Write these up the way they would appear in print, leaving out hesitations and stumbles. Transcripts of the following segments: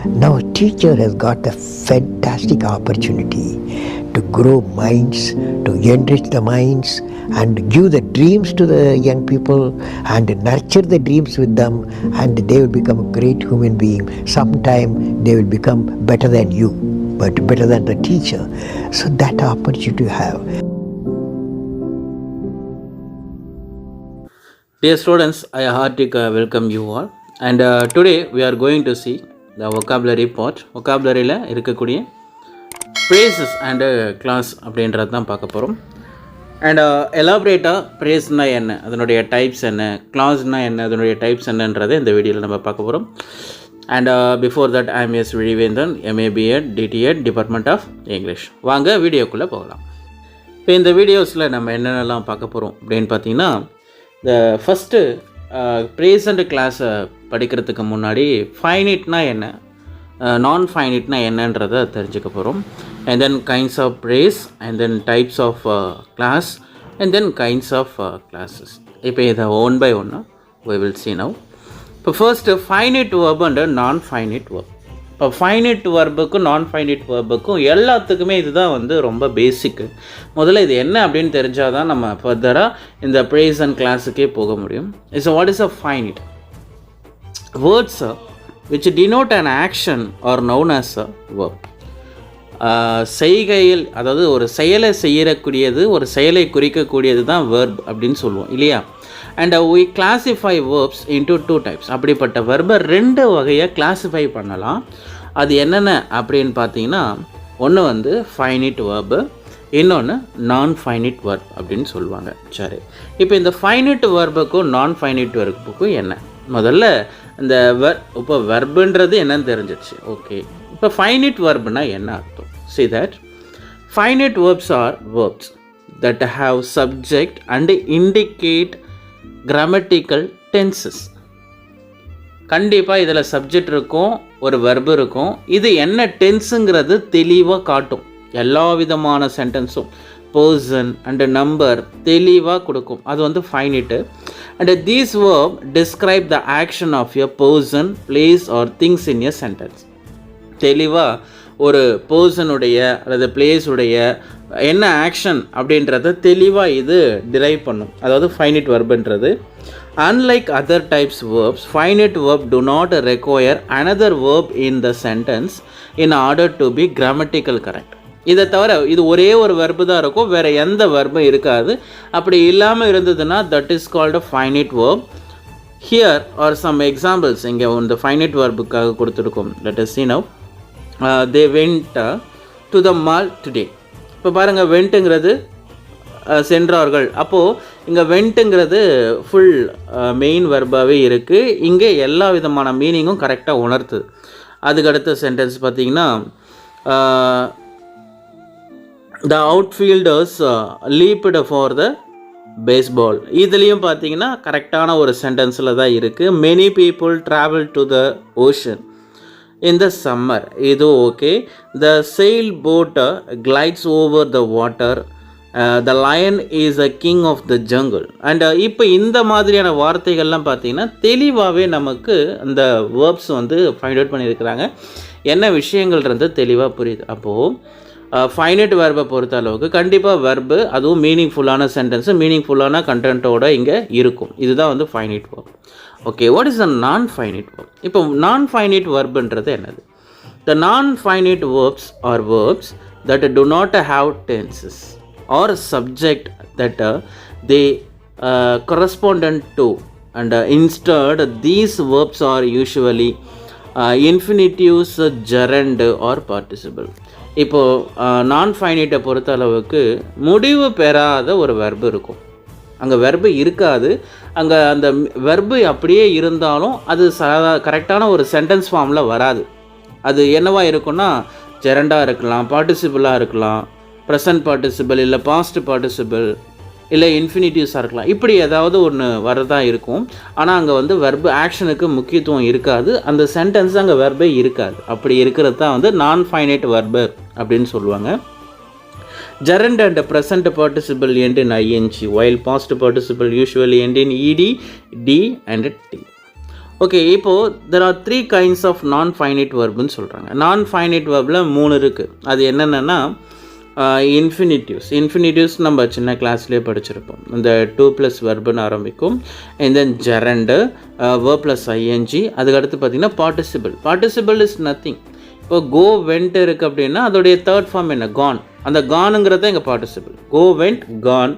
Now a teacher has got a fantastic opportunity to grow minds, to enrich the minds and give the dreams to the young people and nurture the dreams with them, and they will become a great human being. Sometime they will become better than you, but better than the teacher. So that opportunity you have. Dear students, I heartily welcome you all, and today we are going to see the vocabulary part. Vocabularyல இருக்கக்கூடிய phrases and class அப்படின்றது தான் பார்க்க போகிறோம். And எலாபரேட்டாக ப்ரேஸ்னா என்ன, அதனுடைய types என்ன, கிளாஸ்னால் என்ன, அதனுடைய டைப்ஸ் என்னன்றதை இந்த வீடியோவில் நம்ம பார்க்க போகிறோம். And before that I am S Vizhivendhan, MA/B.Ed, DTEd, department of English. வாங்க வீடியோக்குள்ளே போகலாம். இப்போ இந்த வீடியோஸில் நம்ம என்னென்னலாம் பார்க்க போகிறோம் அப்படின்னு பார்த்தீங்கன்னா, இந்த ஃபஸ்ட்டு ப்ரேசண்ட் கிளாஸை படிக்கிறதுக்கு முன்னாடி ஃபைனிட்னா என்ன, நான் ஃபைனிட்னா என்னன்றதை தெரிஞ்சுக்க போகிறோம். And then kinds of phrase, and then types of clause, and then kinds of clauses. இப்போ இதை ஒன் பை ஒன்னாக we will see now. இப்போ first finite verb and non finite verb. இப்போ ஃபைனிட் வேர்புக்கும் நான் ஃபைனிட் வேர்புக்கும் எல்லாத்துக்குமே இதுதான் வந்து ரொம்ப பேசிக்கு. முதல்ல இது என்ன அப்படின்னு தெரிஞ்சால் தான் நம்ம ஃபர்தராக இந்த ப்ரேஸ் அண்ட் கிளாஸுக்கே போக முடியும். It's what is a finite? Words which denote an action or known as a verb. செய்கையில், அதாவது ஒரு செயலை செய்யக்கூடியது, ஒரு செயலை குறிக்கக்கூடியது தான் வேர்ப் அப்படின்னு சொல்லுவோம் இல்லையா? And we classify verbs into two types. அப்படிப்பட்ட வெர்பை ரெண்டு வகையாக கிளாஸிஃபை பண்ணலாம். அது என்னென்ன அப்படின்னு பார்த்தீங்கன்னா, ஒன்று வந்து ஃபைனிட் வேர்பு, இன்னொன்று நான் ஃபைனிட் வேர்ப் அப்படின்னு சொல்லுவாங்க. சரி, இப்போ இந்த ஃபைனிட் வேர்புக்கும் நான் ஃபைனிட் வேர்புக்கும் என்ன? முதல்ல இந்த இப்போ வெர்புன்றது என்னன்னு தெரிஞ்சிடுச்சு. ஓகே, இப்போ ஃபைனிட் வேர்புனா என்ன அர்த்தம்? See that finite verbs are verbs that have subject and indicate grammatical tenses. கண்டிப்பாக இதில் சப்ஜெக்ட் இருக்கும், ஒரு வெர்பு இருக்கும். இது என்ன டென்ஸுங்கிறது தெளிவாக காட்டும். எல்லா விதமான சென்டென்ஸும் பர்சன் அண்டு நம்பர் தெளிவாக கொடுக்கும். அது வந்து finite. And these verb describe the action of a person, place or things in a sentence. தெளிவாக ஒரு பர்சனுடைய அல்லது பிளேஸுடைய என்ன ஆக்ஷன் அப்படின்றத தெளிவாக இது டிரைவ் பண்ணும். அதாவது ஃபைனிட் வெர்புன்றது. Unlike other types verbs, finite verb do not require another verb in the sentence in order to be grammatical correct. இதை தவிர இது ஒரே ஒரு வெர்பு தான் இருக்கும், வேறு எந்த வெர்பும் இருக்காது. அப்படி இல்லாமல் இருந்ததுன்னா that is called a finite verb. Here are some examples இங்கே இந்த ஃபைனிட் வெர்புக்காக கொடுத்துருக்கோம். Let us see now. They went to the mall today. இப்போ பாருங்கள், வெண்ட்டுங்கிறது சென்றார்கள். அப்போது இங்கே வெண்ட்டுங்கிறது ஃபுல் மெயின் வெர்பாகவே இருக்குது. இங்கே எல்லா விதமான மீனிங்கும் கரெக்டாக உணர்த்துது. அதுக்கடுத்த சென்டென்ஸ் பார்த்தீங்கன்னா, the outfielders leaped for the baseball. இதுலேயும் பார்த்தீங்கன்னா கரெக்டான ஒரு சென்டென்ஸில் தான் இருக்குது. many people travel to the ocean in the summer. இது okay. the sailboat glides over the water. the lion is a king of the jungle. And இப்போ இந்த மாதிரியான வார்த்தைகள்லாம் பார்த்தீங்கன்னா தெளிவாகவே நமக்கு அந்த வேர்ப்ஸ் வந்து ஃபைண்ட் அவுட் பண்ணியிருக்கிறாங்க. என்ன விஷயங்கள்ன்றது தெளிவாக புரியுது. அப்போது ஃபைனிட் வெர்பை பொறுத்த அளவுக்கு கண்டிப்பாக வெர்பு, அதுவும் மீனிங்ஃபுல்லான சென்டென்ஸு, மீனிங்ஃபுல்லான கண்டென்ட்டோடு இங்கே இருக்கும். இதுதான் வந்து finite verb. Okay, what is the non finite verb? இப்போ நான் ஃபைனிட் வெர்புன்றது என்னது? The non finite verbs are verbs that do not have tenses or subject that they correspondent to, and instead these verbs are usually infinitives, gerund or participle. இப்போது நான் ஃபைனிட்டை பொறுத்த அளவுக்கு முடிவு பெறாத ஒரு வெர்பு இருக்கும். அங்கே வெர்பு இருக்காது. அங்கே அந்த வெர்பு அப்படியே இருந்தாலும் அது கரெக்டான ஒரு சென்டென்ஸ் ஃபார்மில் வராது. அது என்னவா இருக்குன்னா, ஜெரண்டாக இருக்கலாம், பார்ட்டிசிபிளாக இருக்கலாம், ப்ரெசன்ட் பார்ட்டிசிபிள், இல்லை பாஸ்ட் பார்ட்டிசிபிள், இல்லை இன்ஃபினிட்டிவ்ஸாக இருக்கலாம். இப்படி ஏதாவது ஒன்று வரதான் இருக்கும். ஆனால் அங்கே வந்து வெர்பு ஆக்ஷனுக்கு முக்கியத்துவம் இருக்காது. அந்த சென்டென்ஸ் அங்கே வெர்பே இருக்காது. அப்படி இருக்கிறது தான் வந்து நான் ஃபைனைட் வெர்பு அப்படின்னு சொல்லுவாங்க. gerund and present participle end in ing, while past participle usually end in ed, d and t. Okay, இப்போது தெர் ஆர் 3 கைண்ட்ஸ் ஆஃப் நான் ஃபைனைட் வெர்புன்னு சொல்கிறாங்க. நான் ஃபைனைட் வெர்பில் 3 இருக்குது. அது என்னென்னா இன்ஃபினிட்டிவ்ஸ் நம்ம சின்ன கிளாஸ்லேயே படிச்சிருப்போம். இந்த 2+ வெர்புன்னு ஆரம்பிக்கும். And then gerund, verb + ing. அதுக்கடுத்து பார்த்திங்கன்னா பார்ட்டிசிபிள் இஸ் நத்திங். இப்போ கோ வெண்ட் இருக்குது அப்படின்னா அதோடைய தேர்ட் ஃபார்ம் என்ன? கான். அந்த கானுங்கிறது தான் இங்கே participle. Go went gone,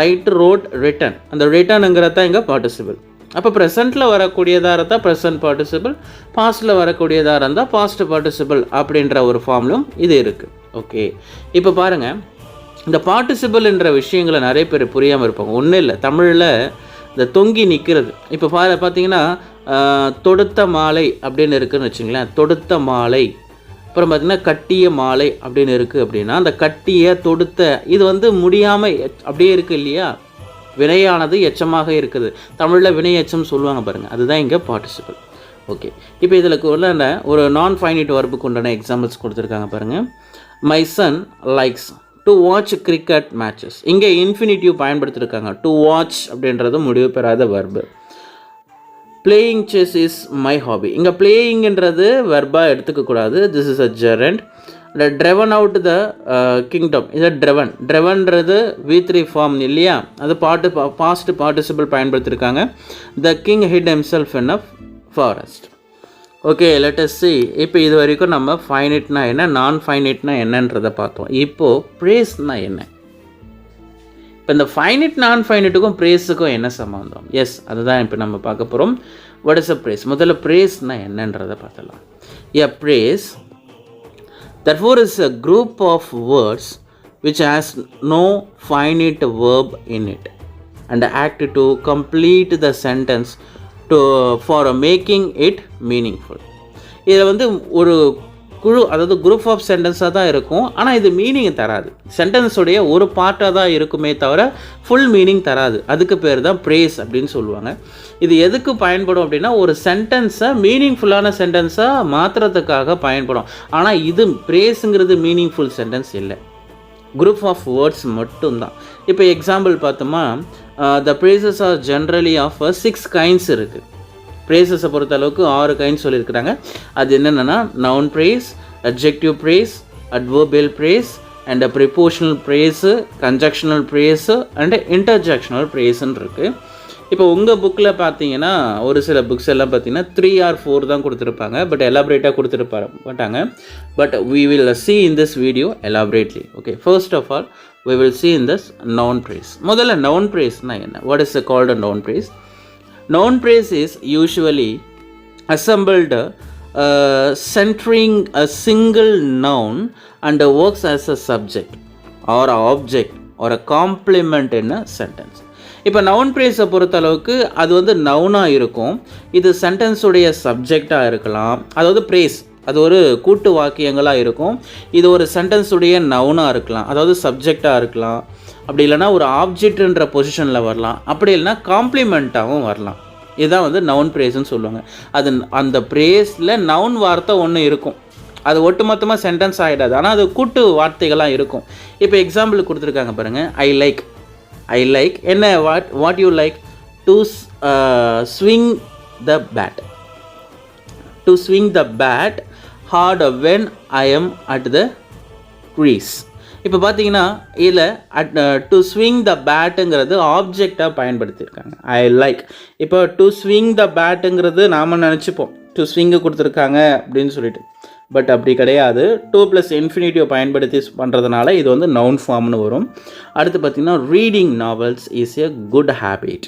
write wrote written. அந்த ரிட்டனுங்கிறது தான் இங்கே பார்ட்டிசிபிள். அப்போ ப்ரெசண்ட்டில் வரக்கூடியதாக இருந்தால் ப்ரெசன்ட் பார்ட்டிசிபிள், பாஸ்ட்டில் வரக்கூடியதாக இருந்தால் பாஸ்ட் பார்ட்டிசிபிள் அப்படின்ற ஒரு ஃபார்ம்லும் இது இருக்குது. ஓகே, இப்போ பாருங்கள், இந்த பார்ட்டிசிபிள்ன்ற விஷயங்களை நிறைய பேர் புரியாமல் இருப்பாங்க. ஒன்றும் இல்லை, தமிழில் இந்த தொங்கி நிற்கிறது. இப்போ பார்த்தீங்கன்னா தொடுத்த மாலை அப்படின்னு இருக்குதுன்னு வச்சுங்களேன். தொடுத்த மாலை, அப்புறம் பார்த்திங்கன்னா கட்டிய மாலை அப்படின்னு இருக்குது. அப்படின்னா அந்த கட்டிய தொடுத்த இது வந்து முடியாமல் அப்படியே இருக்குது இல்லையா? வினையானது எச்சமாக இருக்குது. தமிழில் வினை எச்சம் சொல்லுவாங்க பாருங்கள், அதுதான் இங்கே பார்ட்டிசிபிள். ஓகே, இப்போ இதில் உள்ள ஒரு நான் ஃபைனைட் வெர்புக்கு உண்டான எக்ஸாம்பிள்ஸ் கொடுத்துருக்காங்க பாருங்கள். My son likes to watch cricket matches. இங்கே இன்ஃபினிட்டிவ் பயன்படுத்தியிருக்காங்க. டு வாட்ச் அப்படின்றது முடிவு பெறாத verb. Playing chess is my hobby. இங்கே பிளேயிங்ன்றது வெர்பாக எடுத்துக்கக்கூடாது. This is a gerund. Driven out the kingdom, இதை ட்ரெவன்றது V3 ஃபார்ம் இல்லையா? அது பாஸ்ட் பார்ட்டிசிபிள் பயன்படுத்தியிருக்காங்க. The king hit himself in a forest. Okay, let us see. இப்போ இது வரைக்கும் நம்ம ஃபைனைட்னா என்ன, நான் ஃபைனைட்னா என்னன்றதை பார்த்தோம். இப்போது ப்ரேஸ்னா என்ன? இப்போ இந்த ஃபைனைட் நான் ஃபைனைட்டுக்கும் ப்ரேஸுக்கும் என்ன சம்பந்தம்? எஸ், அதுதான் இப்போ நம்ம பார்க்க போகிறோம். What is a prays? முதல்ல ப்ரேஸ்னா என்னன்றதை பார்த்தலாம். எ prays therefore is a group of words which has no finite verb in it and act to complete the sentence for making it meaningful. இதில் வந்து ஒரு குழு, அதாவது குரூப் ஆஃப் சென்டென்ஸாக தான் இருக்கும். ஆனால் இது மீனிங் தராது. சென்டென்ஸுடைய ஒரு பார்ட்டாக தான் இருக்குமே தவிர ஃபுல் மீனிங் தராது. அதுக்கு பேர் தான் ப்ரேஸ் அப்படின்னு சொல்லுவாங்க. இது எதுக்கு பயன்படும் அப்படின்னா ஒரு சென்டென்ஸை மீனிங்ஃபுல்லான சென்டென்ஸாக மாற்றுறதுக்காக பயன்படும். ஆனால் இது ப்ரேஸுங்கிறது மீனிங்ஃபுல் சென்டென்ஸ் இல்லை, குரூப் ஆஃப் வேர்ட்ஸ் மட்டும்தான். இப்போ எக்ஸாம்பிள் பார்த்தோமா, the phrases are generally of 6 kinds இருக்குது. ப்ரேசஸை பொறுத்த அளவுக்கு 6 கைண்ட்ஸ் சொல்லியிருக்கிறாங்க. அது என்னென்னா noun phrase, adjective phrase, adverbial phrase, and prepositional phrase, conjunctional phrase, and interjectional ப்ரேஸுன்னு இருக்குது. இப்போ உங்கள் புக்கில் பார்த்தீங்கன்னா ஒரு சில புக்ஸ் எல்லாம் பார்த்தீங்கன்னா 3 or 4 தான் கொடுத்துருப்பாங்க. பட் எலாபரேட்டாக கொடுத்துருப்பாங்க மாட்டாங்க. But we will see in this video elaborately. Okay, first of all we will see in this noun phrase. முதல்ல noun phrase-னா என்ன? What is called a noun phrase? Noun phrase is usually assembled centering a single noun and works as a subject or object or a complement in a sentence. இப்போ noun ப்ரேஸை பொறுத்த அளவுக்கு அது வந்து நவுனாக இருக்கும். இது சென்டென்ஸுடைய சப்ஜெக்டாக இருக்கலாம். அதாவது ப்ரேஸ் அது ஒரு கூட்டு வாக்கியங்களாக இருக்கும். இது ஒரு சென்டென்ஸுடைய நவுனாக இருக்கலாம், அதாவது சப்ஜெக்டாக இருக்கலாம். அப்படி இல்லைனா ஒரு ஆப்ஜெக்ட்ன்ற பொசிஷனில் வரலாம். அப்படி இல்லைனா காம்ப்ளிமெண்ட்டாகவும் வரலாம். இதுதான் வந்து நவுன் ப்ரேஸ்ன்னு சொல்லுவாங்க. அது அந்த ப்ரேஸில் நவுன் வார்த்தை ஒன்று இருக்கும். அது ஒட்டுமொத்தமாக சென்டென்ஸ் ஆகிடாது, ஆனால் அது கூட்டு வார்த்தைகளாக இருக்கும். இப்போ எக்ஸாம்பிள் கொடுத்துருக்காங்க பாருங்கள். ஐ லைக் என்ன? What you like? To swing the bat. To swing the bat hard when I am at the crease. இப்போ பார்த்தீங்கன்னா இதில் டு ஸ்விங் த பேட்டுங்கிறது ஆப்ஜெக்டாக பயன்படுத்தியிருக்காங்க. I like. இப்போ டு ஸ்விங் த பேட்டுங்கிறது நாம் நினச்சிப்போம் டு ஸ்விங்கு கொடுத்துருக்காங்க அப்படின்னு சொல்லிட்டு. பட் அப்படி கிடையாது. 2+ இன்ஃபினிட்டிவ் பயன்படுத்தி பண்ணுறதுனால இது வந்து நவுன் ஃபார்ம்னு வரும். அடுத்து பார்த்திங்கன்னா reading novels is a good habit.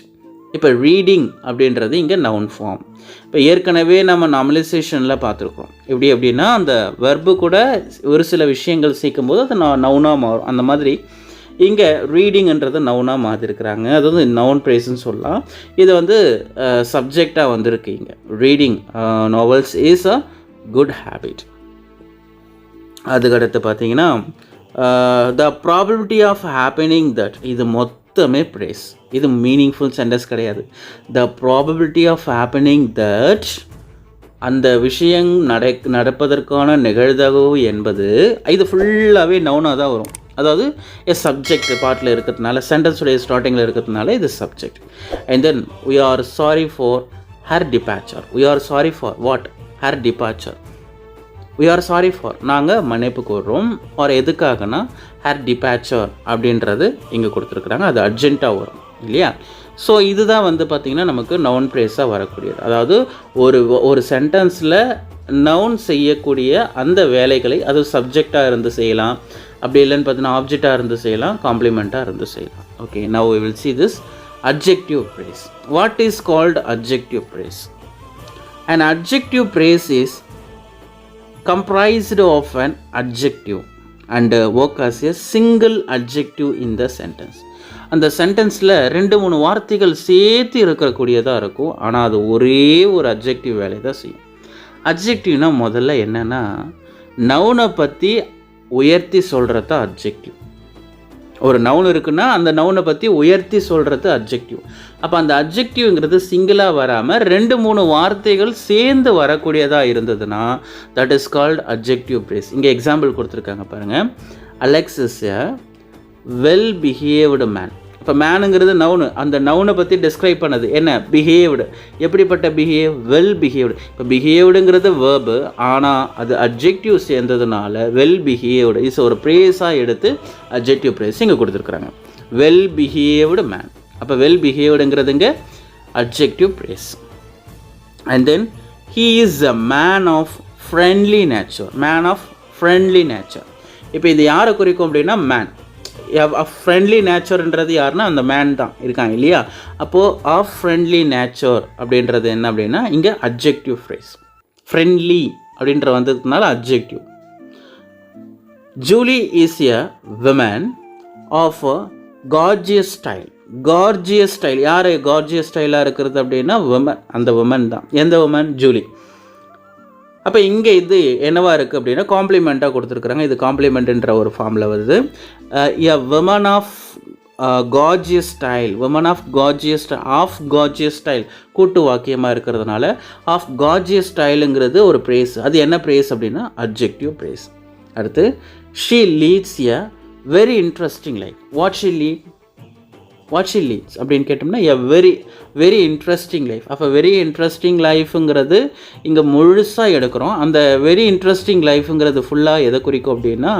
இப்போ ரீடிங் அப்படின்றது இங்கே நவுன் ஃபார்ம். இப்போ ஏற்கனவே நம்ம நார்மலைசேஷனில் பார்த்துருக்கோம். எப்படி அப்படின்னா அந்த வெர்பு கூட ஒரு சில விஷயங்கள் சேர்க்கும் போது அது நவுனாக மாறும். அந்த மாதிரி இங்கே ரீடிங்ன்றது நவுனாக மாற்றிருக்கிறாங்க. அது வந்து நவுன் ப்ரேஸ்ன்னு சொல்லலாம். இது வந்து சப்ஜெக்டாக வந்திருக்கு இங்கே. Reading novels is a good habit. அதுக்கடுத்து பார்த்தீங்கன்னா the probability of happening that, இது மொத்தமே ப்ரேஸ். இது மீனிங்ஃபுல் சென்டென்ஸ் கிடையாது. The probability of happening that, அந்த விஷயம் நடப்பதற்கான நிகழ்தகவு என்பது இது ஃபுல்லாகவே நவுனாக தான் வரும். அதாவது சப்ஜெக்ட் பார்ட்டில் இருக்கிறதுனால, சென்டென்ஸுடைய ஸ்டார்டிங்கில் இருக்கிறதுனால இது subject. And then we are sorry for her departure. We are sorry for what? Her departure. We are sorry for, நாங்கள் மன்னிப்பு கோர்றோம். ஒரு எதுக்காகனா her departure அப்படின்றது இங்கே கொடுத்துருக்குறாங்க. அது அர்ஜென்ட்டாக வரும் இல்லையா? ஸோ இதுதான் வந்து பார்த்திங்கன்னா நமக்கு நவுன் ப்ரேஸாக வரக்கூடியது. அதாவது ஒரு சென்டென்ஸில் நவுன் செய்யக்கூடிய அந்த வேலைகளை, அது சப்ஜெக்டாக இருந்து செய்யலாம், அப்படி இல்லைன்னு பார்த்தீங்கன்னா ஆப்ஜெக்டாக இருந்து செய்யலாம், காம்ப்ளிமெண்ட்டாக இருந்து செய்யலாம். Okay, now we will see this adjective phrase. What is called adjective phrase? An adjective phrase is comprised of an adjective and work as a single adjective in the sentence. அந்த சென்டென்ஸில் 2-3 வார்த்தைகள் சேர்த்து இருக்கக்கூடியதாக இருக்கும், ஆனால் அது ஒரே ஒரு அட்ஜெக்டிவ் வேலையை தான் செய்யும். அட்ஜெக்டிவ்னா முதல்ல என்னென்னா நவுனை பற்றி உயர்த்தி சொல்கிறது தான் அட்ஜெக்டிவ். ஒரு நவுன் இருக்குன்னா அந்த நவுனை பற்றி உயர்த்தி சொல்கிறது அட்ஜெக்டிவ். அப்போ அந்த அட்ஜெக்டிவ்ங்கிறது சிங்கிளாக வராமல் 2-3 வார்த்தைகள் சேர்ந்து வரக்கூடியதாக இருந்ததுன்னா that is called adjective phrase. இங்கே எக்ஸாம்பிள் கொடுத்துருக்காங்க பாருங்கள். Alex is a well behaved man. இப்போ மேனுங்கிறது நவுனு, அந்த நவுனை பற்றி டிஸ்கிரைப் பண்ணது என்ன? பிஹேவ்டு. எப்படிப்பட்ட பிஹேவ்? Well behaved. இப்போ பிஹேவ்டுங்கிறது வேர்பு, ஆனால் அது அட்ஜெக்டிவ் சேர்ந்ததுனால வெல் பிஹேவ்டு இஸ் ஒரு ப்ரேஸாக எடுத்து அட்ஜெக்டிவ் ப்ரேஸ் இங்கே கொடுத்துருக்குறாங்க. Well behaved man. அப்போ வெல் பிஹேவ்டுங்கிறதுங்க adjective phrase. And then he is a man of friendly nature. Man of friendly nature. இப்போ இது யாரை குறிக்கும் அப்படின்னா மேன். ஃப்ரெண்ட்லி நேச்சர்ன்றது யாருன்னா அந்த மேன் தான் இருக்காங்க இல்லையா? அப்போது ஆஃப் ஃப்ரெண்ட்லி நேச்சர் அப்படின்றது என்ன அப்படின்னா இங்கே அட்ஜெக்டிவ் ஃப்ரேஸ். ஃப்ரெண்ட்லி அப்படின்ற வந்ததுனால adjective. Julie is a women of gorgeous style. Gorgeous style. யார் கார்ஜியஸ் ஸ்டைலாக இருக்கிறது அப்படின்னா விமன். அந்த விமன் தான். எந்த விமன்? ஜூலி. அப்போ இங்கே இது என்னவா இருக்குது அப்படின்னா காம்ப்ளிமெண்ட்டாக கொடுத்துருக்குறாங்க. இது காம்ப்ளிமெண்ட்ன்ற ஒரு ஃபார்மில் வருது. A women of gorgeous style. Women of gorgeous of gorgeous style கூட்டு வாக்கியமாக இருக்கிறதுனால ஆஃப் கார்ஜியஸ் ஸ்டைலுங்கிறது ஒரு ப்ரேஸ். அது என்ன ப்ரேஸ் அப்படின்னா அட்ஜெக்டிவ் ப்ரேஸ். அடுத்து she leads a very interesting life. What she leads அப்படின்னு கேட்டோம்னா எ வெரி இன்ட்ரெஸ்டிங் லைஃப். அப்போ வெரி இன்ட்ரெஸ்டிங் லைஃபுங்கிறது இங்கே முழுசாக எடுக்கிறோம். அந்த வெரி இன்ட்ரெஸ்டிங் லைஃபுங்கிறது ஃபுல்லாக எதை குறிக்கும் அப்படின்னா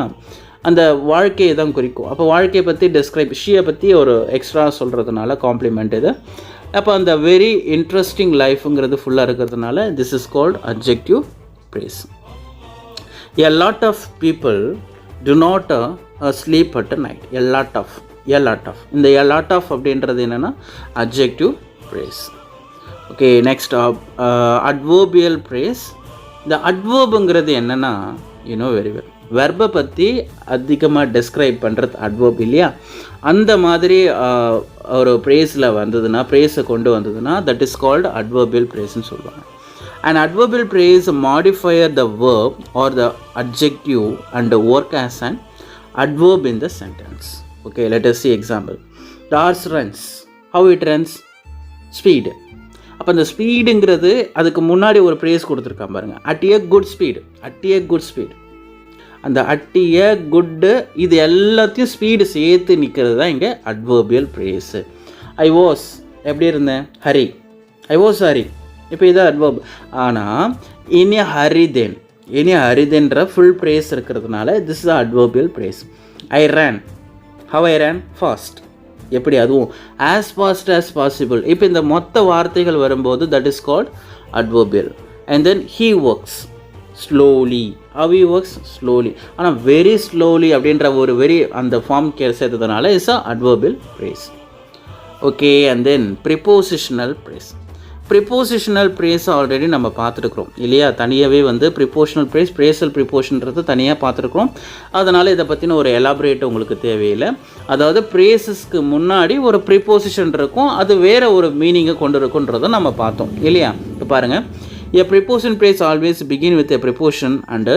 அந்த வாழ்க்கையை தான் குறிக்கும். அப்போ வாழ்க்கையை பற்றி டிஸ்கிரைப், ஷீயை பற்றி ஒரு எக்ஸ்ட்ரா சொல்கிறதுனால காம்ப்ளிமெண்ட் இது. அப்போ அந்த வெரி இன்ட்ரெஸ்டிங் லைஃபுங்கிறது ஃபுல்லாக இருக்கிறதுனால this is called adjective phrase. A lot of people do not sleep at night. A lot of. இந்த எ லாட் ஆஃப் அப்படின்றது என்னென்னா adjective phrase. Okay, next adverbial phrase. இந்த அட்வர்புங்கிறது என்னென்னா வெரி வெல் வெர்பை பற்றி அதிகமாக டிஸ்கிரைப் பண்ணுறது அட்வர்ப் இல்லையா? அந்த மாதிரி ஒரு ப்ரேஸில் வந்ததுன்னா, ப்ரேஸை கொண்டு வந்ததுன்னா தட் இஸ் கால்டு அட்வர்பியல் ப்ரேஸ்ன்னு சொல்லுவாங்க. An adverbial phrase modifier the verb or the adjective and work as an adverb in the sentence. Okay, let us see example. The horse runs. How it runs? Speed. அப்போ அந்த ஸ்பீடுங்கிறது அதுக்கு முன்னாடி ஒரு prays கொடுத்துருக்கான் பாருங்க. At A good speed. அந்த at A good இது எல்லாத்தையும் ஸ்பீடு சேர்த்து நிற்கிறது தான் இங்கே அட்வர்பியல் ப்ரேஸு. ஐ வாஸ் எப்படி இருந்தேன்? ஹரி. I was hurry. இப்போ இதான் அட்வர்ப். ஆனால் இனி ஹரிதென்ற ஃபுல் ப்ரேஸ் இருக்கிறதுனால this is adverbial phrase. I ran. How I ran? Fast. எப்படி? அதுவும் ஆஸ் ஃபாஸ்ட் ஆஸ் பாசிபிள். இப்போ இந்த மொத்த வார்த்தைகள் வரும்போது that is called adverbial. And then he works slowly. How he works? Slowly. ஆனால் வெரி ஸ்லோலி அப்படின்ற ஒரு அந்த ஃபார்ம் சேர்த்ததுனால is a adverbial phrase. Okay, and then prepositional phrase. Prepositional phrase already நம்ம பார்த்துருக்குறோம் இல்லையா? தனியாகவே ப்ரிப்போஷனல் ப்ரேஸ், ப்ரேசல் ப்ரிப்போஷன்றது தனியாக பார்த்துருக்குறோம். அதனால் இதை பற்றின ஒரு எலாபரேட் உங்களுக்கு தேவையில்லை. அதாவது ப்ரேசஸ்க்கு முன்னாடி ஒரு ப்ரிப்போசிஷன் இருக்கும், அது வேறு ஒரு மீனிங்கை கொண்டு இருக்குன்றதை நம்ம பார்த்தோம் இல்லையா? இப்போ பாருங்கள், a preposition phrase always begin with a preposition and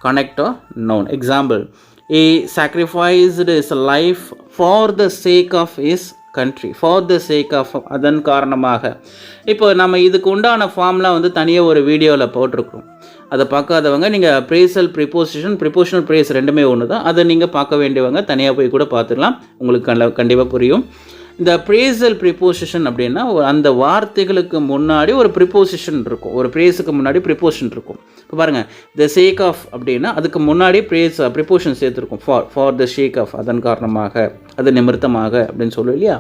connect a noun. Example, he sacrificed his life for the sake of his country. For the sake of, அதன் காரணமாக. இப்போ நம்ம இதுக்கு உண்டான ஃபார்ம்லாம் தனியாக ஒரு வீடியோவில் போட்டிருக்கோம். அதை பார்க்காதவங்க நீங்கள் ப்ரிப்போசிஷனல் ப்ரேஸ் ரெண்டுமே ஒன்று தான். அதை நீங்கள் பார்க்க வேண்டியவங்க தனியாக போய் கூட பார்த்துக்கலாம், உங்களுக்கு கண்டிப்பாக புரியும். இந்த ப்ரேசல் ப்ரிப்போசிஷன் அப்படின்னா அந்த வார்த்தைகளுக்கு முன்னாடி ஒரு ப்ரிப்போசிஷன் இருக்கும், ஒரு ப்ரேஸுக்கு முன்னாடி ப்ரிப்போசிஷன் இருக்கும். இப்போ பாருங்கள், த சேக் ஆஃப் அப்படின்னா அதுக்கு முன்னாடி ப்ரிப்போசிஷன் சேர்த்துருக்கும். ஃபார் த ஷேக் ஆஃப், அதன் காரணமாக, அது நிமித்தமாக அப்படின்னு சொல்லுவோம் இல்லையா.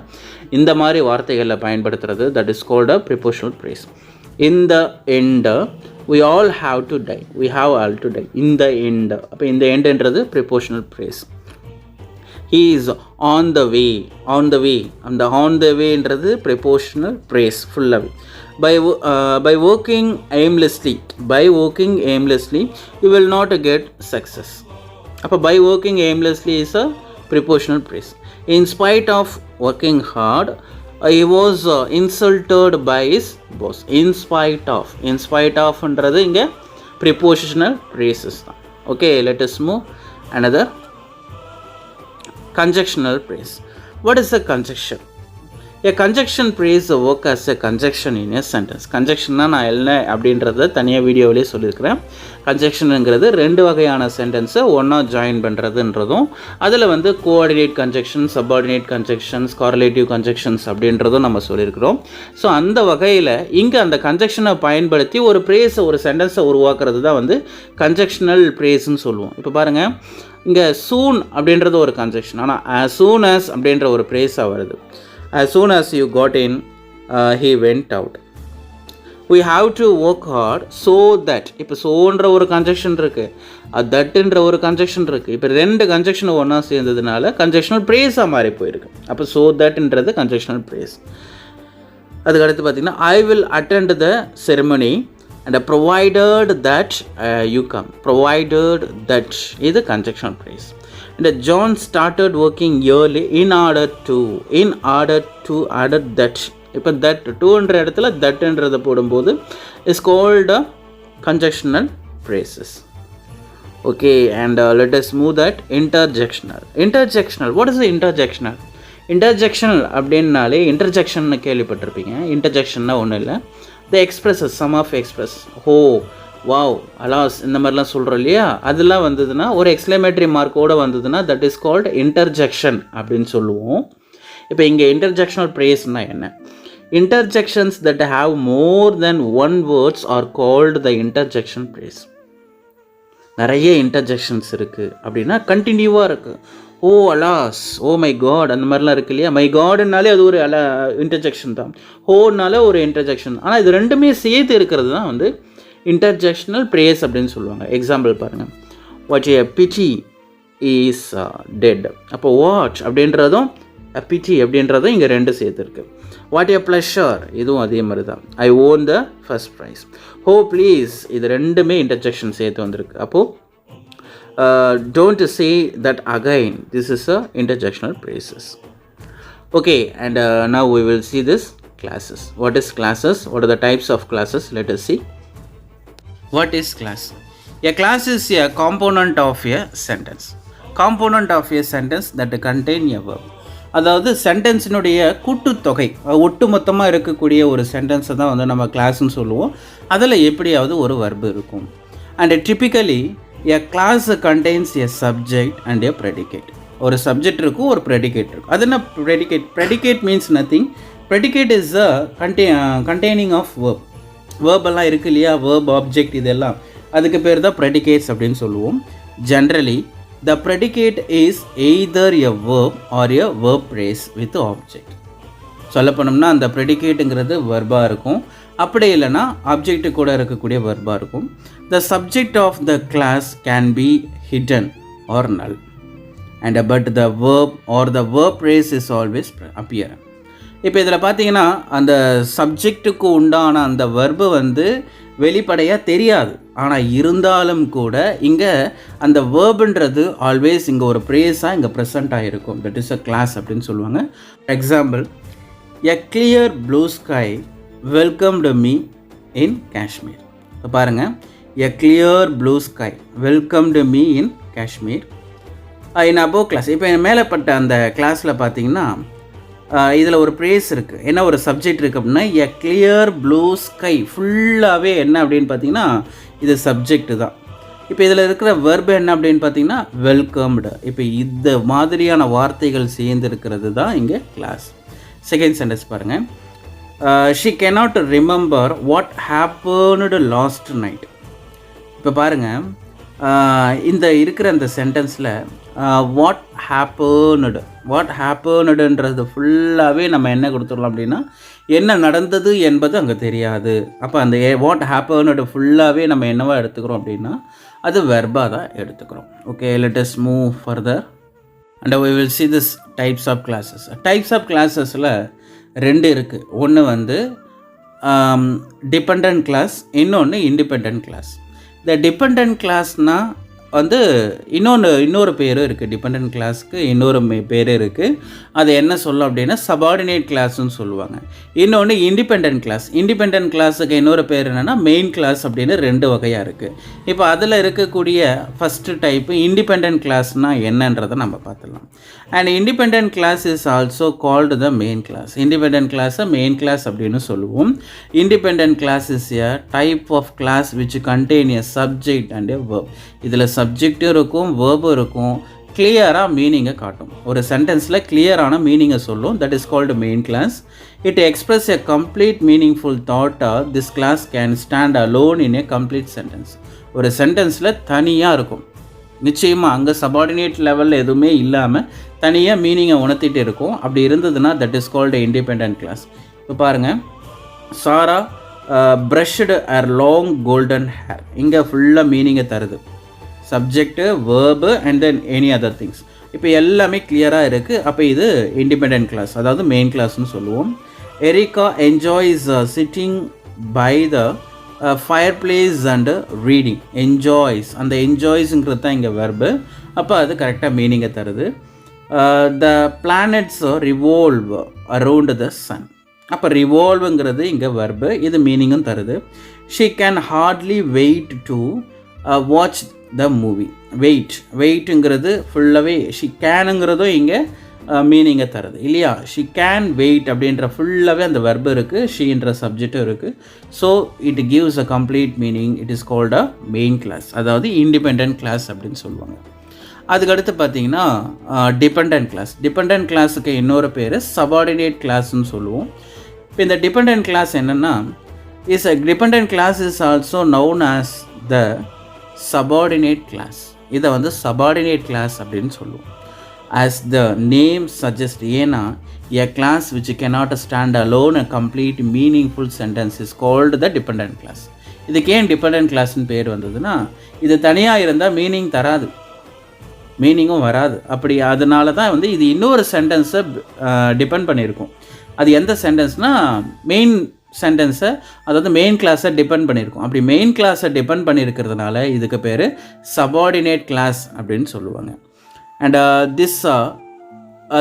இந்த மாதிரி வார்த்தைகளில் பயன்படுத்துறது that is called a prepositional prays. In the end we all have to die, we have all to die. In the end, அப்போ இந்த எண்டுன்றது prepositional phrase. he is on the way, அந்த on the wayன்றது prepositional phrase ஃபுல்லாகவே. by working aimlessly you will not get success. அப்போ by working aimlessly is a prepositional phrase. In spite of working hard he was insulted by his boss. in spite of ன்றது இங்கே prepositional phrases தான். okay, let us move another conjunctional phrase. what is a conjunction? A conjunction phrase work as a conjunction in a sentence. கன்ஜெக்ஷன்னா நான் என்ன அப்படின்றத தனியாக வீடியோவிலே சொல்லியிருக்கிறேன். கன்ஜெக்ஷனுங்கிறது ரெண்டு வகையான சென்டென்ஸை ஒன்றா ஜாயின் பண்ணுறதுன்றதும், அதில் வந்து coordinate conjunction, subordinate conjunctions, correlative conjunctions அப்படின்றதும் நம்ம சொல்லியிருக்கிறோம். ஸோ அந்த வகையில் இங்கே அந்த கன்ஜெக்ஷனை பயன்படுத்தி ஒரு ப்ரேஸை, ஒரு சென்டென்ஸை உருவாக்குறது தான் வந்து கன்ஜெக்ஷனல் ப்ரேஸ்ன்னு சொல்லுவோம். இப்போ பாருங்கள், இங்கே சூன் அப்படின்றது ஒரு கன்ஜெக்ஷன், ஆனால் as soon as அப்படின்ற ஒரு ப்ரேஸாக வருது. as soon as you got in he went out. we have to work hard so that, இப்போ சோன்ற ஒரு கன்ஜெக்ஷன் இருக்குது, தட்ன்ற ஒரு கன்ஜெக்ஷன் இருக்குது. இப்போ ரெண்டு கன்ஜெக்ஷன் ஒன்றா சேர்ந்ததுனால கன்ஜெக்ஷனல் ப்ரேஸாக மாறி போயிருக்கு. அப்போ ஸோ தட்ன்றது கன்ஜெக்ஷனல் ப்ரேஸ். அதுக்கு அடுத்து பார்த்திங்கன்னா I will attend the ceremony and provided that you come. provided that இது conjunctional phrase. and John started working early in order to add that. இப்போ that toன்ற இடத்துல thatன்றதை போடும்போது is called conjunctional phrases. okay, and let us move that interjectional. what is the interjectional அப்படின்னாலே interjection கேள்விப்பட்டிருப்பீங்க. இன்டர்ஜெக்ஷன்னா ஒன்றும் இல்லை, the expresses, sum of express, ho, wow, alas, இந்த மாதிரிலாம் சொல்கிறோம் இல்லையா, அதெல்லாம் வந்ததுன்னா ஒரு எக்ஸ்க்ளமேட்டரி மார்க்கோடு வந்ததுன்னா தட் இஸ் கால்டு இன்டர்ஜெக்ஷன் அப்படின்னு சொல்லுவோம். இப்போ இங்கே இன்டர்ஜெக்ஷனல் ப்ரேஸ்னால் என்ன? Interjections that have more then one words are called the interjection prays. நிறைய இன்டர்ஜெக்ஷன்ஸ் இருக்குது அப்படின்னா கண்டினியூவாக இருக்குது. ஓ அலாஸ், ஓ மை காட், அந்த மாதிரிலாம் இருக்குது இல்லையா. மை காடுனாலே அது ஒரு இன்டர்ஜெக்ஷன் தான், ஹோனால ஒரு இன்டர்ஜெக்ஷன். ஆனால் இது ரெண்டுமே சேர்த்து இருக்கிறது தான் வந்து இன்டர்ஜெக்ஷனல் ப்ரேஸ் அப்படின்னு சொல்லுவாங்க. எக்ஸாம்பிள் பாருங்கள், what a pity is that. அப்போ வாட் அப்படின்றதும் பிட்டி அப்படின்றதும் இங்கே ரெண்டு சேர்த்துருக்கு. வாட் ஏ ப்ளஷர், இதுவும் அதே மாதிரி தான். I own the first prize. ஹோ ப்ளீஸ், இது ரெண்டுமே இன்டர்ஜெக்ஷன் சேர்த்து வந்திருக்கு. அப்போது don't say that again, this is a interjectional phrases. okay, and now we will see this classes. what is classes? what are the types of classes? let us see. what is class? a class is a component of a sentence that contain a verb. அதாவது சென்டென்ஸினுடைய கூட்டுத்தொகை, ஒட்டுமொத்தமாக இருக்கக்கூடிய ஒரு சென்டென்ஸை தான் வந்து நம்ம கிளாஸ்ன்னு சொல்லுவோம். அதில் எப்படியாவது ஒரு verb இருக்கும். and typically a class contains a subject and a predicate. ஒரு சப்ஜெக்ட் இருக்கும், ஒரு ப்ரெடிகேட் இருக்கும். அது என்ன predicate? Predicate means nothing. Predicate is a containing of verb. வேர்பெல்லாம் இருக்குது இல்லையா, வேர்ப், ஆப்ஜெக்ட், இதெல்லாம் அதுக்கு பேர் தான் ப்ரெடிகேட்ஸ் அப்படின்னு சொல்லுவோம். Generally the predicate is either a verb or a verb phrase with object. சொல்ல போனோம்னா அந்த ப்ரெடிகேட்டுங்கிறது வெர்பாக இருக்கும், அப்படி இல்லைன்னா ஆப்ஜெக்ட்டு கூட இருக்கக்கூடிய வெர்பாக இருக்கும். The subject of the clause can be hidden or null, and but the verb or the verb phrase is always appear. இப்போ இதில் பார்த்தீங்கன்னா அந்த சப்ஜெக்ட்டுக்கு உண்டான அந்த வெர்பு வந்து வெளிப்படையாக தெரியாது, ஆனால் இருந்தாலும் கூட இங்கே அந்த வேர்புன்றது ஆல்வேஸ் இங்கே ஒரு ஃப்ரேஸாக இங்கே ப்ரெசென்ட் ஆகிருக்கும். தட் இஸ் அ கிளாஸ் அப்படின்னு சொல்லுவாங்க. Example, a clear blue sky welcomed me in Kashmir. இப்போ பாருங்கள், a clear blue sky welcomed me in Kashmir in above clause. இப்போ மேலேப்பட்ட அந்த கிளாஸில் பார்த்தீங்கன்னா இதில் ஒரு ப்ரேஸ் இருக்குது, என்ன ஒரு சப்ஜெக்ட் இருக்குது அப்படின்னா எ கிளியர் ப்ளூ ஸ்கை. ஃபுல்லாகவே என்ன அப்படின்னு பார்த்தீங்கன்னா இது சப்ஜெக்டு தான். இப்போ இதில் இருக்கிற வெர்பு என்ன அப்படின்னு பார்த்தீங்கன்னா வெல்கம்டு. இப்போ இந்த மாதிரியான வார்த்தைகள் சேர்ந்து இருக்கிறது தான் இங்கே கிளாஸ். செகண்ட் சென்டென்ஸ் பாருங்கள். She cannot remember what happened last night. இப்போ பாருங்கள், இந்த இருக்கிற அந்த சென்டென்ஸில் வாட் ஹேப்பனுடுன்றது ஃபுல்லாகவே நம்ம என்ன கொடுத்துடலாம் அப்படின்னா, என்ன நடந்தது என்பது அங்கே தெரியாது. அப்போ அந்த வாட் ஹேப்பனுடு ஃபுல்லாகவே நம்ம என்னவா எடுத்துக்கிறோம் அப்படின்னா, அது வெர்பாக தான் எடுத்துக்கிறோம். Okay, let us move further and we will see this types of classes. Types of கிளாஸஸில் 2 இருக்குது. ஒன்று வந்து டிபெண்டன்ட் கிளாஸ், இன்னொன்று இண்டிபெண்டன்ட் கிளாஸ். இந்த டிபெண்டன்ட் கிளாஸ்னால் வந்து இன்னொரு பேரும் இருக்குது. டிபெண்டன்ட் கிளாஸுக்கு இன்னொரு பேர் இருக்குது. அது என்ன சொல்லும் அப்படின்னா சபார்டினேட் கிளாஸ்ன்னு சொல்லுவாங்க. இன்னொன்று இண்டிபெண்டன்ட் கிளாஸ். இண்டிபெண்டன்ட் கிளாஸுக்கு இன்னொரு பேர் என்னென்னா மெயின் கிளாஸ் அப்படின்னு 2 வகையாக இருக்குது. இப்போ அதில் இருக்கக்கூடிய ஃபஸ்ட்டு டைப்பு இண்டிபெண்டன்ட் கிளாஸ்னால் என்னன்றதை நம்ம பார்த்துடலாம். And independent clause is also called the main clause. Independent கிளாஸை மெயின் கிளாஸ் அப்படின்னு சொல்லுவோம். Independent clause is a type of clause which contain a subject and a verb. இதில் சப்ஜெக்டும் இருக்கும், வேர்பும் இருக்கும். கிளியராக மீனிங்கை காட்டும். ஒரு சென்டென்ஸில் கிளியரான மீனிங்கை சொல்லும். That is called main clause. It express a complete meaningful thought. This clause can stand alone in a complete sentence. ஒரு சென்டென்ஸில் தனியாக இருக்கும். நிச்சயமாக அங்கே சபார்டினேட் லெவலில் எதுவுமே இல்லாமல் தனியாக மீனிங்கை உணர்த்திட்டு இருக்கும். அப்படி இருந்ததுன்னா that is called independent clause. இப்போ பாருங்கள், Sarah brushed her long golden hair. இங்கே ஃபுல்லாக மீனிங்கை தருது. Subject, verb and then any other things. இப்போ எல்லாமே கிளியராக இருக்குது. அப்போ இது இண்டிபெண்டன்ட் கிளாஸ், அதாவது மெயின் கிளாஸ்னு சொல்லுவோம். Erica enjoys sitting by the fireplace and reading. Enjoys, அந்த என்ஜாய்ஸுங்கிறது தான் இங்கே வெர்பு. அப்போ அது கரெக்டாக மீனிங்கை தருது. The planets revolve around the sun. அப்போ ரிவால்வுங்கிறது இங்கே வெர்பு, இது மீனிங்கும் தருது. She can hardly wait to watch the movie. வெயிட்டுங்கிறது ஃபுல்லாகவே ஷி கேனுங்கிறதும் இங்கே மீனிங்கை தருது இல்லையா. ஷி கேன் வெயிட் அப்படின்ற ஃபுல்லாகவே அந்த வெர்பு இருக்குது, ஷீன்ற சப்ஜெக்டும் இருக்குது. So it gives a complete meaning. It is called a main clause, அதாவது இண்டிபெண்டன்ட் கிளாஸ் அப்படின்னு சொல்லுவாங்க. அதுக்கடுத்து பார்த்தீங்கன்னா டிபெண்டன்ட் கிளாஸ். டிபெண்டன்ட் கிளாஸுக்கு இன்னொரு பேர் சபார்டினேட் கிளாஸ்ன்னு சொல்லுவோம். இப்போ இந்த டிபெண்டன்ட் கிளாஸ் என்னென்னா, is a dependent clause is also noun as the subordinate clause. இதை வந்து சபார்டினேட் கிளாஸ் அப்படின்னு சொல்லுவோம். ஆஸ் த நேம் சஜஸ்ட், ஏன்னா a clause which cannot stand alone a complete meaningful sentence is called the dependent clause. இதுக்கு ஏன் dependent கிளாஸ்ன்னு பேர் வந்ததுன்னா, இது தனியாக இருந்தால் மீனிங் தராது, மீனிங்கும் வராது. அப்படி அதனால தான் வந்து இது இன்னொரு சென்டென்ஸை டிபெண்ட் பண்ணியிருக்கும். அது எந்த சென்டென்ஸ்னால் மெயின் சென்டென்ஸை, அதாவது மெயின் கிளாஸை டிபெண்ட் பண்ணியிருக்கும். அப்படி மெயின் கிளாஸை டிபெண்ட் பண்ணியிருக்கிறதுனால இதுக்கு பேர் சபார்டினேட் கிளாஸ் அப்படின்னு சொல்லுவாங்க. And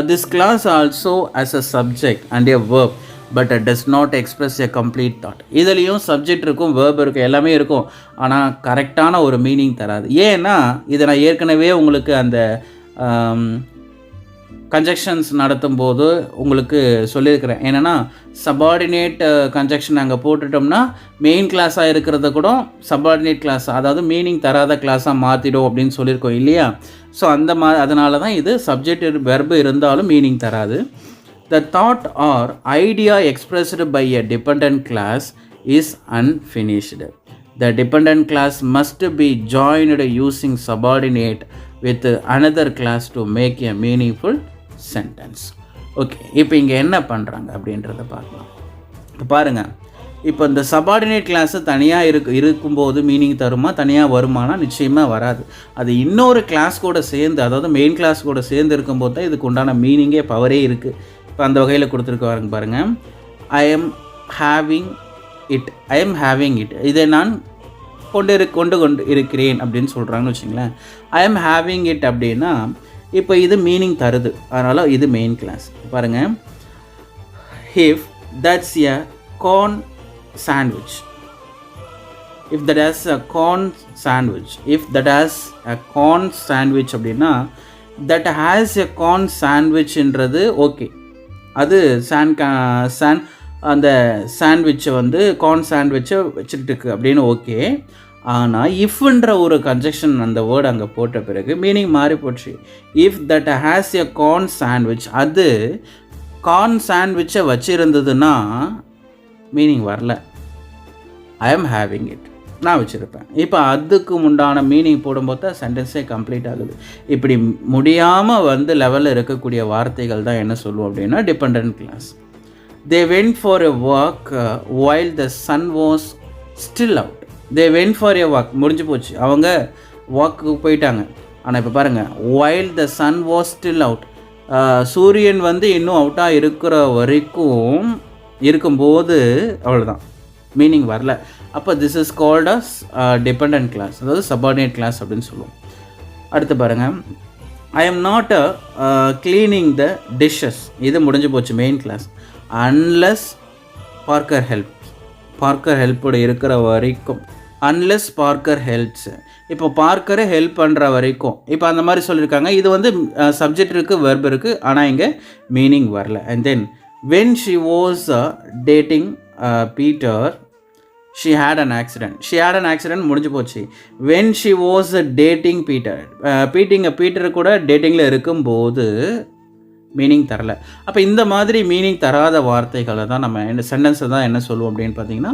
this clause also has a subject and a verb but does not express a complete thought. இதுலேயும் சப்ஜெக்ட் இருக்கும், வேர்ப் இருக்கும், எல்லாமே இருக்கும். ஆனால் கரெக்டான ஒரு மீனிங் தராது. ஏன்னா இதை நான் ஏற்கனவே உங்களுக்கு அந்த கன்ஜெக்ஷன்ஸ் நடத்தும் போது உங்களுக்கு சொல்லியிருக்கிறேன். என்னென்னா சபார்டினேட் கன்ஜெக்ஷன் அங்கே போட்டுட்டோம்னா மெயின் கிளாஸாக இருக்கிறத கூட சபார்டினேட் கிளாஸ், அதாவது மீனிங் தராத கிளாஸாக மாற்றிடும் அப்படின்னு சொல்லியிருக்கோம் இல்லையா. ஸோ அதனால தான் இது சப்ஜெக்ட் வெர்பு இருந்தாலும் மீனிங் தராது. The thought or idea expressed by a dependent clause is unfinished. The dependent clause must be joined using subordinate with another class to make a meaningful sentence. Okay, இப்போ இங்கே என்ன பண்ணுறாங்க அப்படின்றத பார்க்கலாம். இப்போ பாருங்கள், இப்போ இந்த சபார்டினேட் கிளாஸு தனியாக இருக்கும்போது மீனிங் தருமா, தனியாக வருமானா? நிச்சயமாக வராது. அது இன்னொரு கிளாஸ் கூட சேர்ந்து, அதாவது மெயின் கிளாஸ் கூட சேர்ந்து இருக்கும்போது தான் இதுக்கு உண்டான மீனிங்கே, பவரே இருக்குது. இப்போ அந்த வகையில் கொடுத்துருக்க பாருங்கள். I am having it. இதை நான் கொண்டு இருக்கிறேன் அப்படின்னு சொல்கிறாங்கன்னு வச்சுங்களேன். ஐ எம் ஹேவிங் இட் அப்படின்னா இப்போ இது மீனிங் தருது, அதனால் இது மெயின் கிளாஸ். பாருங்கள், if that's a corn sandwich, if that has a corn sandwich அப்படின்னா தட் ஹேஸ் எ கார்ன் சாண்ட்விச்ன்றது ஓகே. அது அந்த சாண்ட்விட்சை வந்து கார்ன் சாண்ட்விட்சை வச்சுக்கிட்டு இருக்கு அப்படின்னு ஓகே. ஆனால் இஃப்ன்ற ஒரு கன்ஜெக்ஷன் அந்த வேர்டு அங்கே போட்ட பிறகு மீனிங் மாறி போச்சு. If that has a corn sandwich, அது கார்ன் சாண்ட்விச்சை வச்சுருந்ததுன்னா மீனிங் வரல. ஐ ஆம் ஹேவிங் இட், நான் வச்சுருப்பேன். இப்போ அதுக்கு உண்டான மீனிங் போடும்போது தான் சென்டென்ஸே கம்ப்ளீட் ஆகுது. இப்படி முடியாமல் வந்து லெவலில் இருக்கக்கூடிய வார்த்தைகள் தான் என்ன சொல்லுவோம் அப்படின்னா dependent clause. They went for a walk while the sun was still out. They went for a walk, முடிஞ்சு போச்சு, அவங்க வாக்குக்கு போயிட்டாங்க. ஆனால் இப்போ பாருங்கள், while the sun was still out, சூரியன் வந்து இன்னும் அவுட்டாக இருக்கிற வரைக்கும் இருக்கும்போது அவ்வளோதான், மீனிங் வரல. அப்போ this is called as dependent clause, அதாவது சபார்டினேட் கிளாஸ் அப்படின்னு சொல்லுவோம். அடுத்து பாருங்கள், I am not cleaning the dishes, இது முடிஞ்சு போச்சு main clause. Unless Parker help, Parker ஹெல்ப்போடு இருக்கிற வரைக்கும், அன்லெஸ் பார்க்கர் ஹெல்ப்ஸ், இப்போ பார்க்கரை ஹெல்ப் பண்ணுற வரைக்கும், இப்போ அந்த மாதிரி சொல்லியிருக்காங்க. இது வந்து சப்ஜெக்ட் இருக்குது, வெர்ப் இருக்குது, ஆனால் இங்கே மீனிங் வரல. And then when she was dating Peter she had an accident. She had an accident முடிஞ்சு போச்சு. When she was dating Peter, Peter கூட டேட்டிங்கில் இருக்கும்போது மீனிங் தரல. அப்போ இந்த மாதிரி மீனிங் தராத வார்த்தைகளை தான் நம்ம இந்த சென்டென்ஸை தான் என்ன சொல்லுவோம் அப்படின்னு பார்த்தீங்கன்னா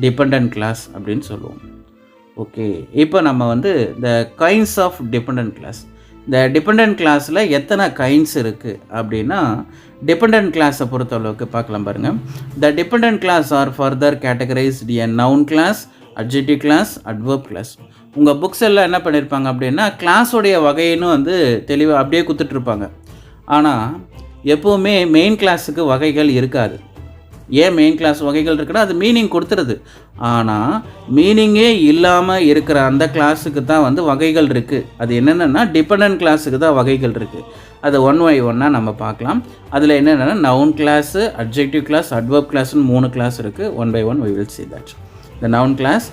டிபெண்டன்ட் கிளாஸ் அப்படின்னு சொல்லுவோம். ஓகே, இப்போ நம்ம வந்து the kinds of dependent clause, இந்த டிபெண்டன்ட் கிளாஸில் எத்தனை கைண்ட்ஸ் இருக்குது அப்படின்னா டிபெண்டன்ட் கிளாஸை பொறுத்தளவுக்கு பார்க்கலாம் பாருங்கள். The dependent clause are further categorized a noun clause, adjective clause, adverb clause. உங்கள் புக்ஸ் எல்லாம் என்ன பண்ணியிருப்பாங்க அப்படின்னா கிளாஸோடைய வகைன்னு வந்து தெளிவாக அப்படியே கொடுத்துட்ருப்பாங்க. ஆனால் எப்போவுமே மெயின் கிளாஸுக்கு வகைகள் இருக்காது. ஏன் மெயின் கிளாஸ் வகைகள் இருக்குன்னா அது மீனிங் கொடுத்துருது. ஆனால் மீனிங்கே இல்லாமல் இருக்கிற அந்த கிளாஸுக்கு தான் வந்து வகைகள் இருக்குது. அது என்னென்னா டிபெண்டன்ட் கிளாஸுக்கு தான் வகைகள் இருக்குது. அது ஒன் பை ஒன்னாக நம்ம பார்க்கலாம். அதில் என்னென்னா noun clause, adjective clause, adverb கிளாஸ்னு 3 கிளாஸ் இருக்குது. One by one we will see that. The noun class.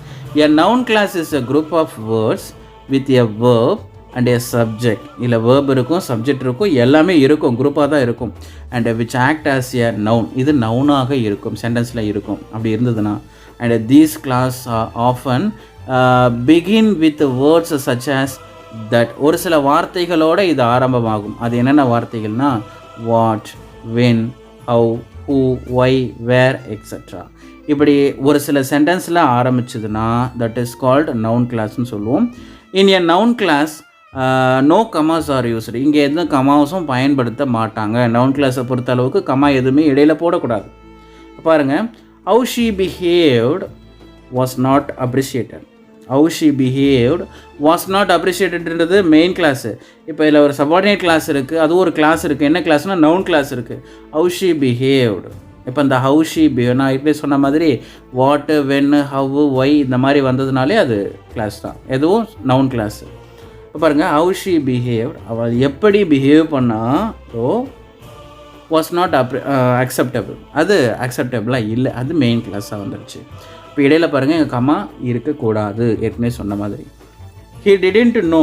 A noun class is a group of words with a verb and a subject. இல்லை verb இருக்கும், subject இருக்கும், எல்லாமே இருக்கும், குரூப்பாக தான் இருக்கும். And which act as a noun. இது நவுனாக இருக்கும், சென்டென்ஸில் இருக்கும். அப்படி இருந்ததுன்னா and these class often begin with words such as that. ஒரு சில வார்த்தைகளோடு இது ஆரம்பமாகும். அது என்னென்ன வார்த்தைகள்னா what, when, how, who, why, where, etc. இப்படி ஒரு சில சென்டென்ஸில் ஆரம்பிச்சதுன்னா தட் இஸ் கால்ட் நவுன் கிளாஸ்ன்னு சொல்லுவோம். In a noun clause no commas are used. இங்கே எதுவும் கமாஸும் பயன்படுத்த மாட்டாங்க. நவுன் கிளாஸை பொறுத்த அளவுக்கு கமா எதுவுமே இடையில போடக்கூடாது. பாருங்கள், how she behaved was not appreciated. How she behaved was not அப்ரிஷியேட்டட்ன்றது மெயின் கிளாஸு. இப்போ இதில் ஒரு சபார்டினேட் கிளாஸ் இருக்குது, அதுவும் ஒரு கிளாஸ் இருக்குது. என்ன கிளாஸ்னால் நவுன் கிளாஸ் இருக்குது. How she behaved. இப்போ இந்த ஹவு ஷீ நான் இப்படி சொன்ன மாதிரி வாட்டு, வென்னு, ஹவு, ஒய் இந்த மாதிரி வந்ததுனாலே அது கிளாஸ் தான், எதுவும் நவுன் கிளாஸு. இப்போ பாருங்கள், ஹவு ஷீ பிஹேவ், அவள் எப்படி பிஹேவ் பண்ணாலோ வாஸ் நாட் அக்செப்டபிள், அது அக்செப்டபிளாக இல்லை, அது மெயின் கிளாஸாக வந்துடுச்சு. இப்போ இடையில பாருங்கள், எங்கள் கம்மா இருக்கக்கூடாது, ஏற்கனவே சொன்ன மாதிரி. He didn't know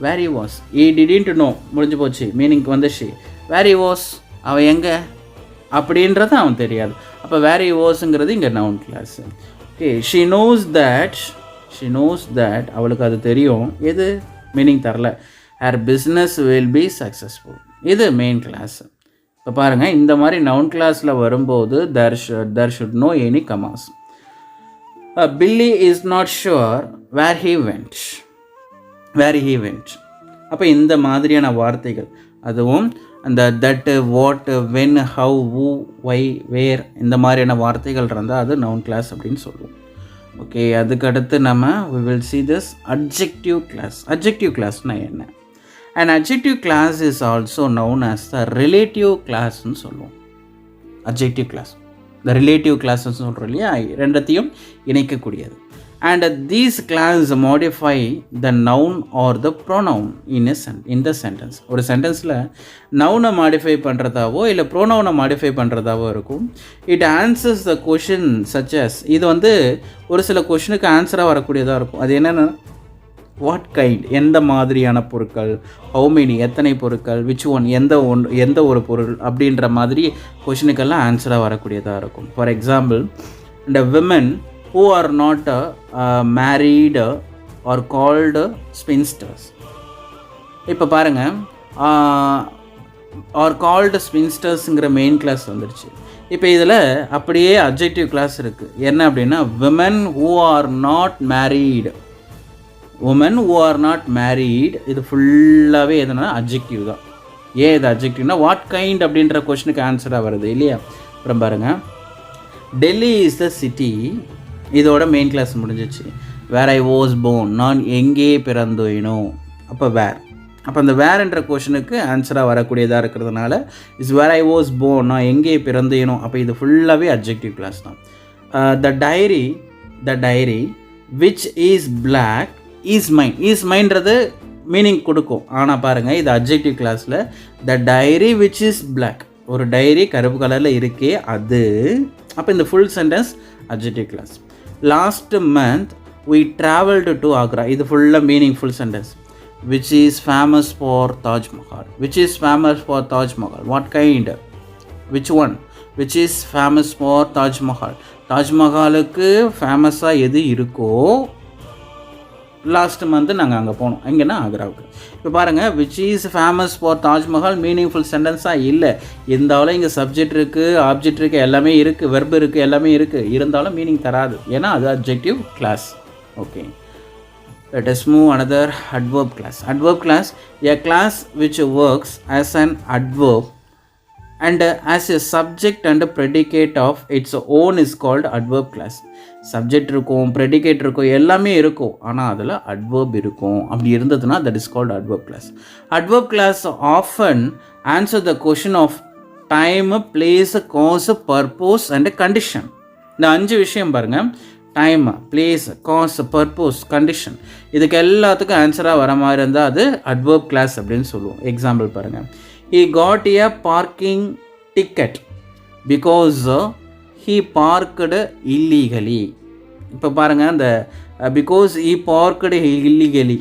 where he was. He didn't know முடிஞ்சு போச்சு, மீனிங்க்கு வந்துச்சு. வேர் ஹி வாஸ், அவன் எங்கே அப்படின்றது அவன் தெரியாது. அப்போ வேர் ஹி வாஸ்ங்கிறது இங்கே noun class. Okay, she knows that அவளுக்கு அது தெரியும். எது மீனிங் தரல. Her business will be successful, இது மெயின் கிளாஸு. இப்போ பாருங்கள், இந்த மாதிரி நவுன் கிளாஸில் வரும்போது there should no any commas. Billy is not sure where he went. அப்போ இந்த மாதிரியான வார்த்தைகள், அதுவும் அந்த that, what, when, how, who, why, where இந்த மாதிரியான வார்த்தைகள் இருந்தால் அது நவுன் கிளாஸ் அப்படின்னு சொல்லுவோம். ஓகே, அதுக்கடுத்து நம்ம we will see this adjective class. adjective classனால் என்ன? An adjective class is also known as the relative classன்னு சொல்லுவோம். adjective class, the relative classன்னு சொல்கிறோம் இல்லையா, ரெண்டத்தையும் இணைக்கக்கூடியது. And these classes modify the noun or the pronoun in the sentence. ஒரு சென்டென்ஸில் நவுனை modify பண்ணுறதாவோ இல்லை ப்ரோனவுனை modify பண்ணுறதாவோ இருக்கும். It answers the question such as, இது வந்து ஒரு சில கொஷினுக்கு ஆன்சராக வரக்கூடியதாக இருக்கும். அது என்னென்னா வாட் கைண்ட், எந்த மாதிரியான பொருட்கள், ஹவு மெனி எத்தனை பொருட்கள், விச் ஒன் எந்த ஒரு பொருள் அப்படின்ற மாதிரி கொஷினுக்கெல்லாம் ஆன்சராக வரக்கூடியதாக இருக்கும். ஃபார் எக்ஸாம்பிள், இந்த women who are not married or called spinsters. இப்போ பாருங்கள், ஆர் கால்டு ஸ்பின்ஸ்டர்ஸுங்கிற மெயின் கிளாஸ் வந்துடுச்சு. இப்போ இதில் அப்படியே அப்ஜெக்டிவ் கிளாஸ் இருக்குது. என்ன அப்படின்னா women who are not married. Woman who are not married, இது ஃபுல்லாகவே எதுனா அப்ஜெக்டிவ் தான். ஏன் இது அப்ஜெக்டிவ்னா வாட் கைண்ட் அப்படின்ற கொஷனுக்கு ஆன்சராக வருது இல்லையா. அப்புறம் பாருங்கள், டெல்லி இஸ் த சிட்டி, இதோட மெயின் கிளாஸ் முடிஞ்சிச்சு. வேர் ஐ வாஸ் போர்ன், நான் எங்கே பிறந்தேனோ. அப்போ வேர், அப்போ அந்த வேர் என்ற கொஷனுக்கு ஆன்சராக வரக்கூடியதாக இருக்கிறதுனால is where I was born, நான் எங்கே பிறந்தேனோ. அப்போ இது ஃபுல்லாகவே அப்ஜெக்டிவ் கிளாஸ் தான். The diary which is black is mine. Is மைன்றது மீனிங் கொடுக்கும், ஆனால் பாருங்கள் இது அப்ஜெக்டிவ் கிளாஸில் the diary which is black, ஒரு டைரி கருப்பு கலரில் இருக்கே அது. அப்போ இந்த full sentence objective clause. Last month we traveled to Agra, இது ஃபுல்லாக meaningful sentence. which is famous for Taj Mahal, which is famous for Taj Mahal, what kind, which one, which is famous for Taj Mahal. தாஜ்மஹாலுக்கு ஃபேமஸாக எது இருக்கோ last month நாங்கள் அங்கே போனோம், எங்கன்னா ஆக்ராவுக்கு. இப்போ பாருங்கள், which is famous for Taj Mahal meaningful சென்டென்ஸாக இல்லை. இருந்தாலும் இங்கே சப்ஜெக்ட் இருக்குது, ஆப்ஜெக்ட் இருக்குது, எல்லாமே இருக்குது, வெர்ப் இருக்குது, எல்லாமே இருக்குது. இருந்தாலும் மீனிங் தராது, ஏன்னா அது objective clause. Okay, let us move another adverb class. Adverb class, a class which works as an adverb and as a subject and a predicate of its own is called adverb class. Subject இருக்கும், predicate இருக்கும், எல்லாமே இருக்கும், ஆனால் அதில் adverb இருக்கும். அப்படி இருந்ததுன்னா that is called adverb clause. Adverb clause often answer the question of time, place, cause, purpose and condition. இந்த 5 விஷயம் பாருங்கள், time, place, cause, purpose, condition, இதுக்கு எல்லாத்துக்கும் ஆன்சராக வர மாதிரி இருந்தால் அது அட்வர்ப் கிளாஸ் அப்படின்னு சொல்லுவோம். எக்ஸாம்பிள் பாருங்கள், he got a parking ticket because he parked illegally. இப்போ பாருங்கள், அந்த because he parked illegally,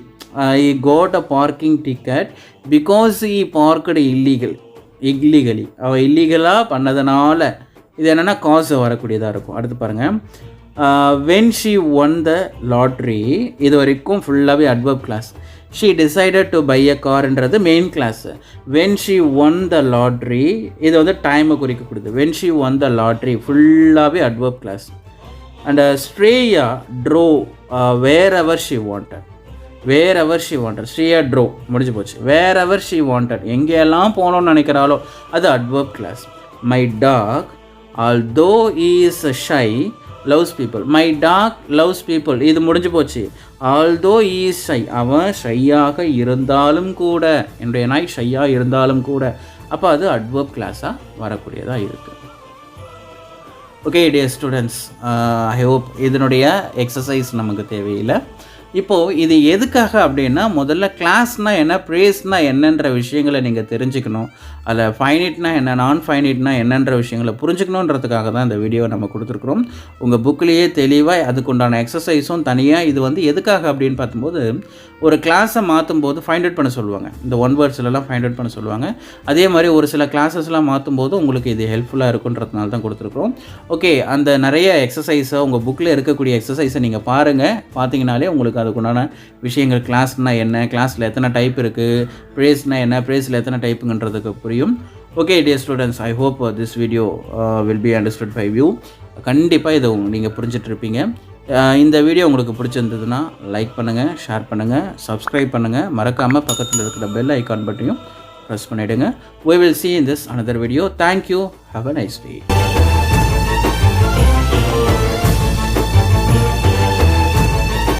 he got a parking ticket because he parked illegally. அவள் இல்லீகலாக பண்ணதுனால இது என்னென்னா காசு வரக்கூடியதாக இருக்கும். அடுத்து பாருங்கள், when she won the lottery, இது வரைக்கும் ஃபுல்லாகவே adverb class. she decided to buy a carன்றது main clause. when she won the lottery, இது வந்து டைமை குறிக்கக்கூடியது. when she won the lottery ஃபுல்லாகவே adverb class. and Shreya drove wherever she wanted. Shreya drove முடிஞ்சு போச்சு. wherever she wanted, எங்கெல்லாம் போகணும்னு நினைக்கிறாளோ அது adverb class. my dog, although he is shy, loves people. my dog loves people, இது முடிஞ்சு போச்சு. although he is shy, அவன் ஷையாக இருந்தாலும் கூட, என்னுடைய நாய் ஷையாக இருந்தாலும் கூட, அப்போ அது அட்வர்ப் கிளாஸாக வரக்கூடியதாக இருக்குது. Okay dear students, I hope இதனுடைய எக்ஸசைஸ் நமக்கு தேவையில்லை. இப்போது இது எதுக்காக அப்படின்னா, முதல்ல கிளாஸ்னால் என்ன, ப்ரேஸ்னால் என்னன்ற விஷயங்களை நீங்கள் தெரிஞ்சுக்கணும். அதில் ஃபைனிட்னா என்ன, நான் ஃபைனிட்னா என்னன்ற விஷயங்களை புரிஞ்சுக்கணுன்றதுக்காக தான் இந்த வீடியோ நம்ம கொடுத்துருக்குறோம். உங்கள் புக்லேயே தெளிவாக அதுக்குண்டான எக்ஸசைஸும் தனியாக. இது வந்து எதுக்காக அப்படின்னு பார்க்கும்போது, ஒரு கிளாஸை மாற்றும் போது ஃபைண்ட் அவுட் பண்ண சொல்லுவாங்க, இந்த ஒன் வேர்ட்ஸ்லாம் ஃபைண்ட் அவுட் பண்ண சொல்லுவாங்க. அதே மாதிரி ஒரு சில கிளாஸஸ்லாம் மாற்றும் போது உங்களுக்கு இது ஹெல்ப்ஃபுல்லாக இருக்குன்றதுனால தான் கொடுத்துருக்குறோம். ஓகே, அந்த நிறைய எக்ஸசைஸை உங்கள் புக்கில் இருக்கக்கூடிய எக்ஸசைஸை நீங்கள் பாருங்கள். பார்த்தீங்கனாலே உங்களுக்கு அதுக்குண்டான விஷயங்கள், கிளாஸ்னால் என்ன, கிளாஸில் எத்தனை டைப் இருக்குது, ப்ரேஸ்னால் என்ன, ப்ரேஸில் எத்தனை டைப்புங்கன்றதுக்கு புரியும். Okay dear students, I hope this video will be understood by you. கண்டிப்பாக இதை நீங்கள் புரிஞ்சிட்ருப்பீங்க. இந்த வீடியோ உங்களுக்கு பிடிச்சிருந்ததுன்னா லைக் பண்ணுங்கள், ஷேர் பண்ணுங்கள், சப்ஸ்கிரைப் பண்ணுங்கள். மறக்காமல் பக்கத்தில் இருக்கிற பெல் ஐக்கான் பட்டனையும் ப்ரெஸ் பண்ணிவிடுங்க. we will see in this another video. Thank you. Have a nice day.